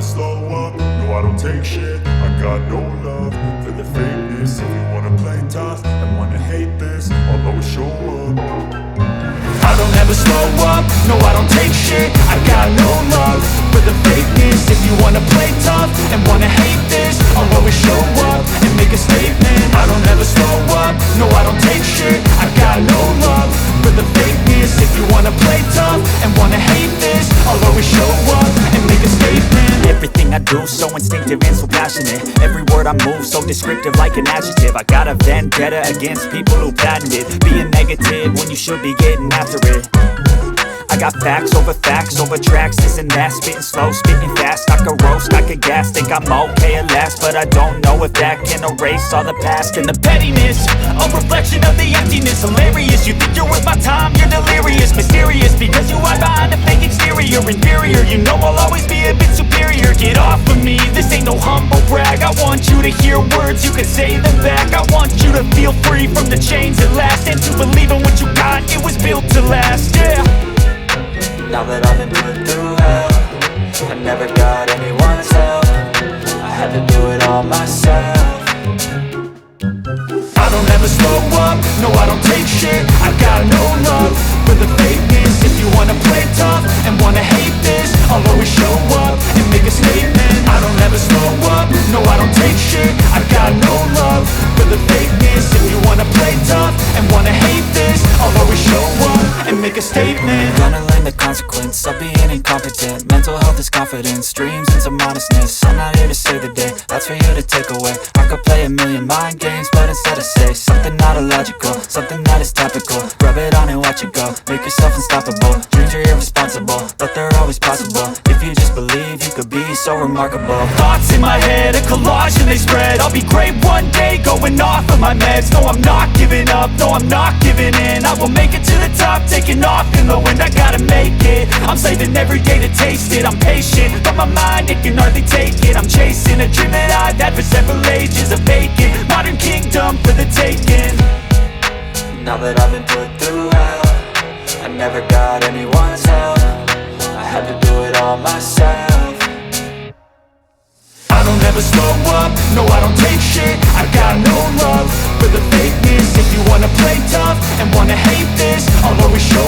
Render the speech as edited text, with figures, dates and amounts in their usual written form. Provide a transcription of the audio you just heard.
slow up, no I don't take shit. I got no love for the fakeness. If you wanna play tough and wanna hate this, I'll always show up. I don't ever slow up, no I don't take shit. I got no love for the fakeness. If you wanna play tough and wanna hate this, I'll always show up and make a statement. I don't ever slow up, no I don't take shit. I got no love for the fakeness. If you wanna play tough and wanna hate this, I'll always show up and make a statement. Everything I do so instinctive and so passionate. Every word I move so descriptive like an adjective. I got a vendetta against people who patented being negative when you should be getting after it. I got facts over tracks, this and that. Spitting slow, spitting fast, I could roast, I could gas. Think I'm okay at last, but I don't know if that can erase all the past. And the pettiness, a reflection of the emptiness. Hilarious, you think you're worth my time, you're delirious. Mysterious, because you hide behind a fake exterior. Inferior, you know I'll always be a bit superior. Get off of me, this ain't no humble brag. I want you to hear words, you can say them back. I want you to feel free from the chains at last, and to believe in what you got, it was built to last, yeah. Now that I've been put through hell, I never got anyone's help. I had to do it all myself. I don't ever slow up, no I don't take shit. I got no love for the fakeness. If you wanna play tough and wanna hate this, I'll always show up and make a statement. I don't ever slow up, no I don't take shit. I got no love for the fakeness. If you wanna play tough and wanna hate this, I'll always show up and make a statement. Gonna learn the consequence of being incompetent. Mental health is confidence, dreams and some honestness. I'm not here to save the day, that's for you to take away. I could play a million mind games, but instead I say something not illogical, something that is topical. Rub it on and watch it go, make yourself unstoppable. Dreams are irresponsible, but they're always possible. If you just believe, you could be so remarkable. Thoughts in my head, a collage and they spread. I'll be great one day, going off of my meds. No, I'm not giving up, no, I'm not giving in. I will make it to the top, taking off in the wind. I gotta make it, I'm saving every day to taste it. I'm patient, but my mind, it can hardly take it. I'm chasing a dream that I've had for several ages. A vacant, modern kingdom for the taking. Now that I've been put through hell, I never got anyone's help. I had to do it all myself. I don't ever slow up, no I don't take shit. I got no love for the fakeness. If you wanna play tough and wanna hate this, I'll always show